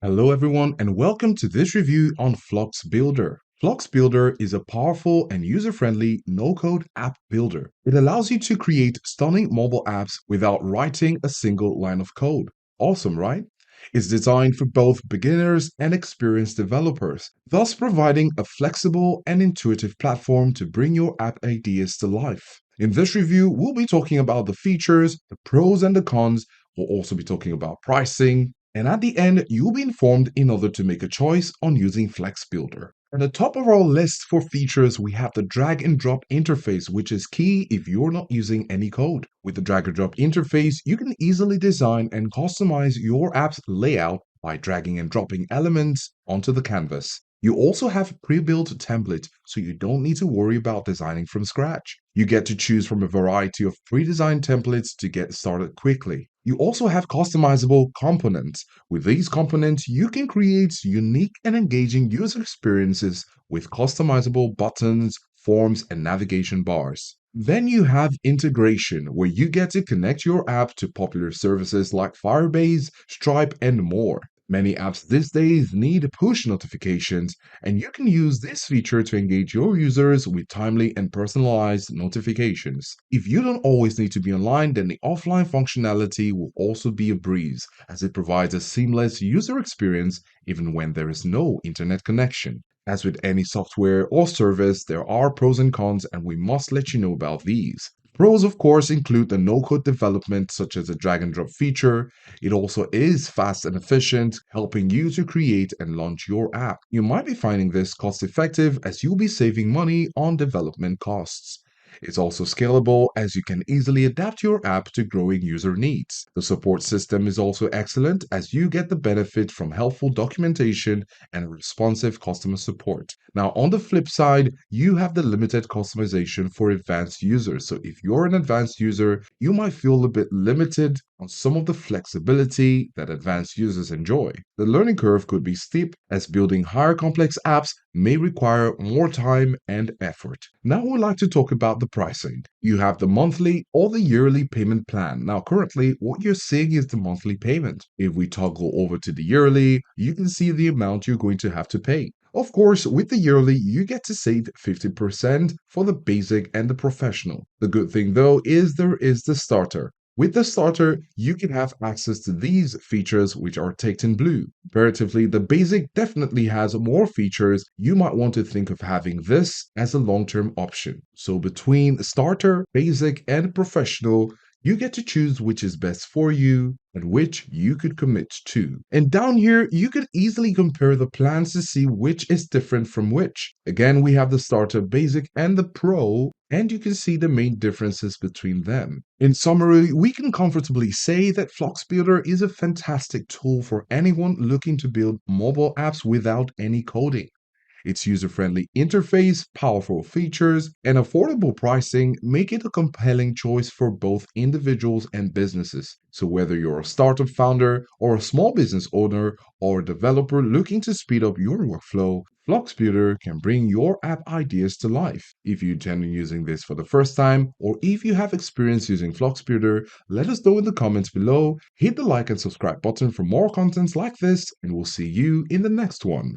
Hello everyone and welcome to this review on FluxBuilder. FluxBuilder is a powerful and user-friendly no-code app builder. It allows you to create stunning mobile apps without writing a single line of code. Awesome, right? It's designed for both beginners and experienced developers, thus providing a flexible and intuitive platform to bring your app ideas to life. In this review, we'll be talking about the features, the pros and the cons. We'll also be talking about pricing, and at the end, you'll be informed in order to make a choice on using FluxBuilder. At the top of our list for features, we have the drag and drop interface, which is key if you're not using any code. With the drag and drop interface, you can easily design and customize your app's layout by dragging and dropping elements onto the canvas. You also have pre-built templates, so you don't need to worry about designing from scratch. You get to choose from a variety of pre-designed templates to get started quickly. You also have customizable components. With these components, you can create unique and engaging user experiences with customizable buttons, forms, and navigation bars. Then you have integration, where you get to connect your app to popular services like Firebase, Stripe, and more. Many apps these days need push notifications, and you can use this feature to engage your users with timely and personalized notifications. If you don't always need to be online, then the offline functionality will also be a breeze, as it provides a seamless user experience even when there is no internet connection. As with any software or service, there are pros and cons, and we must let you know about these. Pros, of course, include the no-code development, such as the drag and drop feature. It also is fast and efficient, helping you to create and launch your app. You might be finding this cost-effective, as you'll be saving money on development costs. It's also scalable, as you can easily adapt your app to growing user needs. The support system is also excellent, as you get the benefit from helpful documentation and responsive customer support. Now, on the flip side, you have the limited customization for advanced users. So if you're an advanced user, you might feel a bit limited on some of the flexibility that advanced users enjoy. The learning curve could be steep, as building higher complex apps may require more time and effort. Now we'd like to talk about the pricing. You have the monthly or the yearly payment plan. Now currently, what you're seeing is the monthly payment. If we toggle over to the yearly, you can see the amount you're going to have to pay. Of course, with the yearly, you get to save 50% for the basic and the professional. The good thing though is there is the starter. With the starter, you can have access to these features, which are ticked in blue. Comparatively, the basic definitely has more features. You might want to think of having this as a long-term option. So between starter, basic, and professional, you get to choose which is best for you and which you could commit to. And down here, you could easily compare the plans to see which is different from which. Again, we have the starter, basic, and the pro, and you can see the main differences between them. In summary, we can comfortably say that FluxBuilder is a fantastic tool for anyone looking to build mobile apps without any coding. Its user-friendly interface, powerful features, and affordable pricing make it a compelling choice for both individuals and businesses. So whether you're a startup founder or a small business owner or a developer looking to speed up your workflow, FluxBuilder can bring your app ideas to life. If you intend on using this for the first time, or if you have experience using FluxBuilder, let us know in the comments below. Hit the like and subscribe button for more contents like this, and we'll see you in the next one.